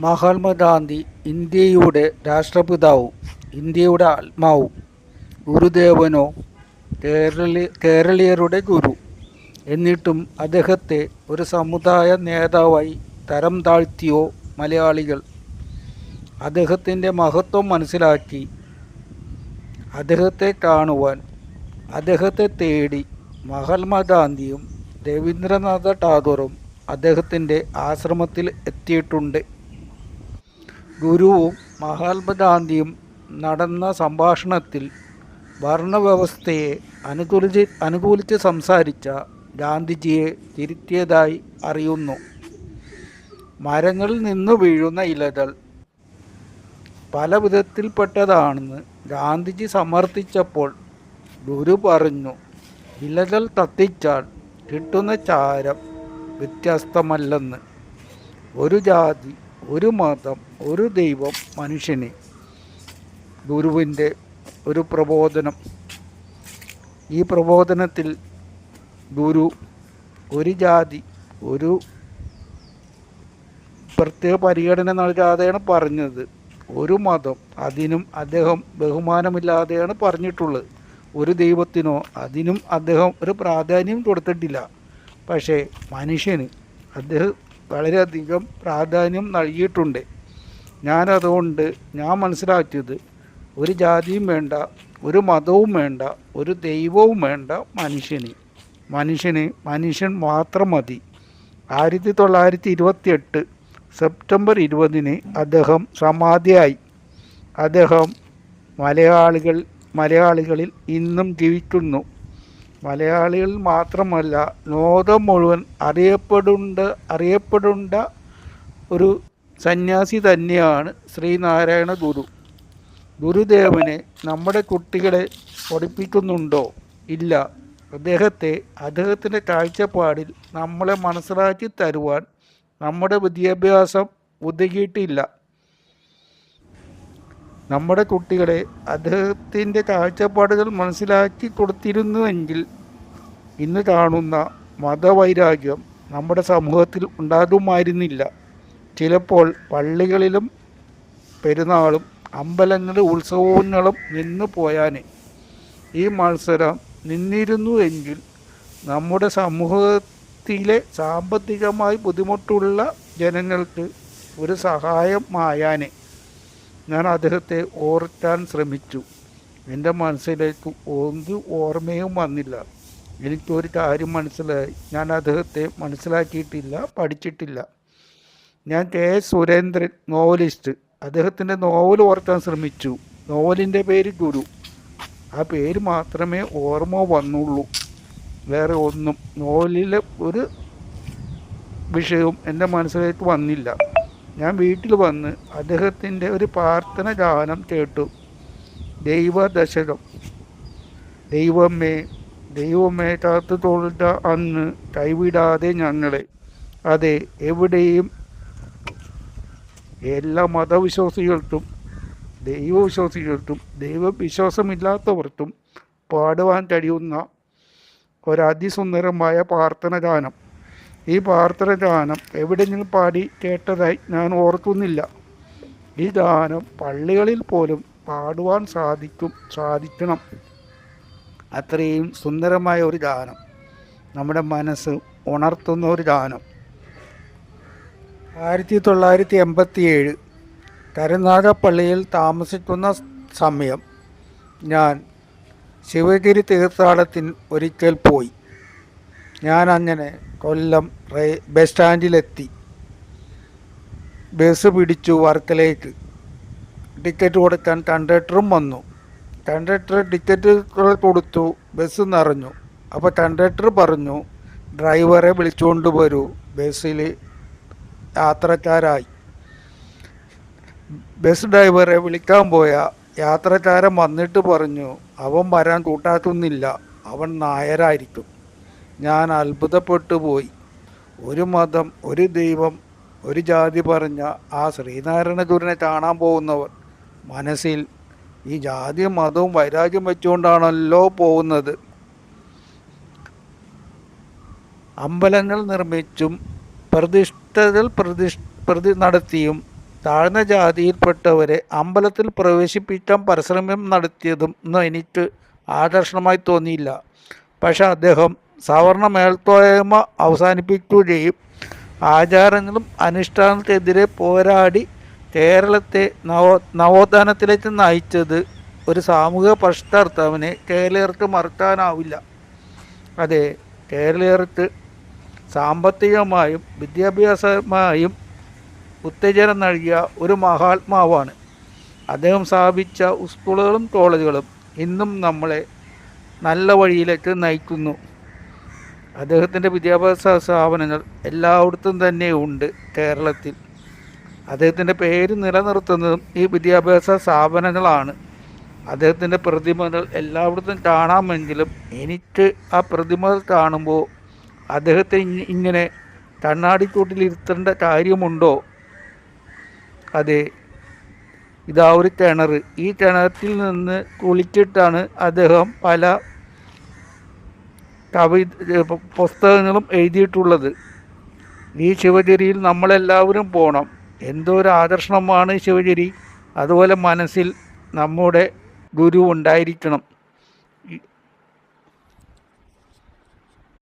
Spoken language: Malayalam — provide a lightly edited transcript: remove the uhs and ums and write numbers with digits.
മഹാത്മാഗാന്ധി ഇന്ത്യയുടെ രാഷ്ട്രപിതാവും ഇന്ത്യയുടെ ആത്മാവും ഗുരുദേവനോ കേരളീയരുടെ ഗുരു. എന്നിട്ടും അദ്ദേഹത്തെ ഒരു സമുദായ നേതാവായി തരം താഴ്ത്തിയോ മലയാളികൾ. അദ്ദേഹത്തിൻ്റെ മഹത്വം മനസ്സിലാക്കി അദ്ദേഹത്തെ കാണുവാൻ അദ്ദേഹത്തെ തേടി മഹാത്മാഗാന്ധിയും രവീന്ദ്രനാഥ ടാഗോറും അദ്ദേഹത്തിൻ്റെ ആശ്രമത്തിൽ എത്തിയിട്ടുണ്ട്. ഗുരുവും മഹാത്മാഗാന്ധിയും നടന്ന സംഭാഷണത്തിൽ ഭരണവ്യവസ്ഥയെ അനുകൂലിച്ച് സംസാരിച്ച ഗാന്ധിജിയെ തിരുത്തിയതായി അറിയുന്നു. മരങ്ങളിൽ നിന്ന് വീഴുന്ന ഇലകൾ പല വിധത്തിൽപ്പെട്ടതാണെന്ന് ഗാന്ധിജി സമർത്ഥിച്ചപ്പോൾ ഗുരു പറഞ്ഞു, ഇലകൾ കത്തിച്ചാൽ കിട്ടുന്ന ചാരം വ്യത്യസ്തമല്ലെന്ന്. ഒരു ജാതി, ഒരു മതം, ഒരു ദൈവം മനുഷ്യന്. ഗുരുവിൻ്റെ ഒരു പ്രബോധനം. ഈ പ്രബോധനത്തിൽ ഗുരു ഒരു ജാതി, ഒരു പ്രത്യേക പരിഗണന നൽകാതെയാണ് പറഞ്ഞത്. ഒരു മതം, അതിനും അദ്ദേഹം ബഹുമാനമില്ലാതെയാണ് പറഞ്ഞിട്ടുള്ളത്. ഒരു ദൈവത്തിനോ അതിനും അദ്ദേഹം ഒരു പ്രാധാന്യം കൊടുത്തിട്ടില്ല. പക്ഷേ മനുഷ്യന് അദ്ദേഹം വളരെയധികം പ്രാധാന്യം നൽകിയിട്ടുണ്ട്. അതുകൊണ്ട് ഞാൻ മനസ്സിലാക്കിയത്, ഒരു ജാതിയും വേണ്ട, ഒരു മതവും വേണ്ട, ഒരു ദൈവവും വേണ്ട. മനുഷ്യൻ മാത്രം മതി. 1928 സെപ്റ്റംബർ 20 അദ്ദേഹം സമാധിയായി. അദ്ദേഹം മലയാളികളിൽ ഇന്നും ജീവിക്കുന്നു. മലയാളികൾ മാത്രമല്ല, ലോകം മുഴുവൻ അറിയപ്പെടേണ്ട ഒരു സന്യാസി തന്നെയാണ് ശ്രീനാരായണ ഗുരു. ഗുരുദേവനെ നമ്മുടെ കുട്ടികളെ പഠിപ്പിക്കുന്നുണ്ടോ? ഇല്ല. അദ്ദേഹത്തിൻ്റെ കാഴ്ചപ്പാടിൽ നമ്മളെ മനസ്സിലാക്കി തരുവാൻ നമ്മുടെ വിദ്യാഭ്യാസം ഉതകിയിട്ടില്ല. നമ്മുടെ കുട്ടികളെ അദ്ദേഹത്തിൻ്റെ കാഴ്ചപ്പാടുകൾ മനസ്സിലാക്കി കൊടുത്തിരുന്നുവെങ്കിൽ ഇന്ന് കാണുന്ന മതവൈരാഗ്യം നമ്മുടെ സമൂഹത്തിൽ ഉണ്ടാകുമായിരുന്നില്ല. ചിലപ്പോൾ പള്ളികളിലും പെരുന്നാളും അമ്പലങ്ങളിൽ ഉത്സവങ്ങളും നിന്നു പോയാനെ. ഈ മത്സരം നിന്നിരുന്നുവെങ്കിൽ നമ്മുടെ സമൂഹത്തിലെ സാമ്പത്തികമായി ബുദ്ധിമുട്ടുള്ള ജനങ്ങൾക്ക് ഒരു സഹായമായാനെ. ഞാൻ അദ്ദേഹത്തെ ഓർക്കാൻ ശ്രമിച്ചു. എൻ്റെ മനസ്സിലേക്ക് ഒരു ഓർമ്മയും വന്നില്ല. എനിക്കൊരു കാര്യം മനസ്സിലായി, ഞാൻ അദ്ദേഹത്തെ മനസ്സിലാക്കിയിട്ടില്ല, പഠിച്ചിട്ടില്ല. ഞാൻ KS സുരേന്ദ്രൻ, നോവലിസ്റ്റ്, അദ്ദേഹത്തിൻ്റെ നോവൽ ഓർക്കാൻ ശ്രമിച്ചു. നോവലിൻ്റെ പേര് ഗുരു. ആ പേര് മാത്രമേ ഓർമ്മ വന്നുള്ളൂ, വേറെ ഒന്നും. നോവലിലെ ഒരു വിഷയവും എൻ്റെ മനസ്സിലേക്ക് വന്നില്ല. ഞാൻ വീട്ടിൽ വന്ന് അദ്ദേഹത്തിൻ്റെ ഒരു പ്രാർത്ഥന ഗാനം കേട്ടു. ദൈവദശകം. ദൈവമേ കാത്തു തൊഴുത അന്ന് കൈവിടാതെ ഞങ്ങളെ. അതെ, എവിടെയും എല്ലാ മതവിശ്വാസികൾക്കും ദൈവവിശ്വാസമില്ലാത്തവർക്കും പാടുവാൻ കഴിയുന്ന ഒരതിസുന്ദരമായ പ്രാർത്ഥന ഗാനം. ഈ പ്രാർത്ഥന ഗാനം എവിടെയെങ്കിലും പാടി കേട്ടതായി ഞാൻ ഓർക്കുന്നില്ല. ഈ ഗാനം പള്ളികളിൽ പോലും പാടുവാൻ സാധിക്കണം. അത്രയും സുന്ദരമായ ഒരു ഗാനം, നമ്മുടെ മനസ്സ് ഉണർത്തുന്ന ഒരു ഗാനം. 1987 കരുനാഗപ്പള്ളിയിൽ താമസിക്കുന്ന സമയം ഞാൻ ശിവഗിരി തീർത്ഥാടനത്തിന് ഒരിക്കൽ പോയി. ഞാൻ അങ്ങനെ കൊല്ലം ബസ് സ്റ്റാൻഡിലെത്തി. ബസ് പിടിച്ചു വർക്കലേക്ക്. ടിക്കറ്റ് കൊടുക്കാൻ കണ്ടക്ടറും വന്നു. കണ്ടക്ടർ ടിക്കറ്റ് കൊടുത്തു. ബസ് നിറഞ്ഞു. അപ്പോൾ കണ്ടക്ടർ പറഞ്ഞു, ഡ്രൈവറെ വിളിച്ചുകൊണ്ട് വരൂ, ബസ്സിൽ യാത്രക്കാരായി. ബസ് ഡ്രൈവറെ വിളിക്കാൻ പോയ യാത്രക്കാരൻ വന്നിട്ട് പറഞ്ഞു, അവൻ വരാൻ കൂട്ടാക്കുന്നില്ല, അവൻ നായരായിരിക്കും. ഞാൻ അത്ഭുതപ്പെട്ടു പോയി. ഒരു മതം, ഒരു ദൈവം, ഒരു ജാതി പറഞ്ഞ ആ ശ്രീനാരായണ ഗുരുവിനെ കാണാൻ പോകുന്നവർ മനസ്സിൽ ഈ ജാതിയും മതവും വൈരാഗ്യം വെച്ചുകൊണ്ടാണല്ലോ പോകുന്നത്. അമ്പലങ്ങൾ നിർമ്മിച്ചും പ്രതിഷ്ഠകൾ നടത്തിയും താഴ്ന്ന ജാതിയിൽപ്പെട്ടവരെ അമ്പലത്തിൽ പ്രവേശിപ്പിക്കാൻ പരിശ്രമം നടത്തിയതും എനിക്ക് ആകർഷണമായി തോന്നിയില്ല. പക്ഷെ അദ്ദേഹം സവർണ മേൽത്തോയ്മ അവസാനിപ്പിക്കുകയും ആചാരങ്ങളും അനുഷ്ഠാനത്തിനെതിരെ പോരാടി കേരളത്തെ നവോത്ഥാനത്തിലേക്ക് നയിച്ചത് ഒരു സാമൂഹിക പരിഷ്കർത്താവിനെ കേരളീയർക്ക് മറക്കാനാവില്ല. അതെ, കേരളീയർക്ക് സാമ്പത്തികമായും വിദ്യാഭ്യാസമായും ഉത്തേജനം നൽകിയ ഒരു മഹാത്മാവാണ്. അദ്ദേഹം സ്ഥാപിച്ച സ്കൂളുകളും കോളേജുകളും ഇന്നും നമ്മളെ നല്ല വഴിയിലേക്ക് നയിക്കുന്നു. അദ്ദേഹത്തിൻ്റെ വിദ്യാഭ്യാസ സ്ഥാപനങ്ങൾ എല്ലായിടത്തും തന്നെ ഉണ്ട് കേരളത്തിൽ. അദ്ദേഹത്തിൻ്റെ പേര് നിലനിർത്തുന്നതും ഈ വിദ്യാഭ്യാസ സ്ഥാപനങ്ങളാണ്. അദ്ദേഹത്തിൻ്റെ പ്രതിമകൾ എല്ലായിടത്തും കാണാമെങ്കിലും എനിക്ക് ആ പ്രതിമകൾ കാണുമ്പോൾ അദ്ദേഹത്തെ ഇങ്ങനെ കണ്ണാടിക്കൂട്ടിലിരുത്തേണ്ട കാര്യമുണ്ടോ? അതെ, ഇതാ ഒരു കിണർ. ഈ കിണറ്റിൽ നിന്ന് കുളിച്ചിട്ടാണ് അദ്ദേഹം പല പുസ്തകങ്ങളും എഴുതിയിട്ടുള്ളത്. ഈ ശിവഗിരിയിൽ നമ്മളെല്ലാവരും പോകണം. എന്തോ ഒരു ആകർഷണമാണ് ശിവഗിരി. അതുപോലെ മനസ്സിൽ നമ്മുടെ ഗുരു ഉണ്ടായിരിക്കണം.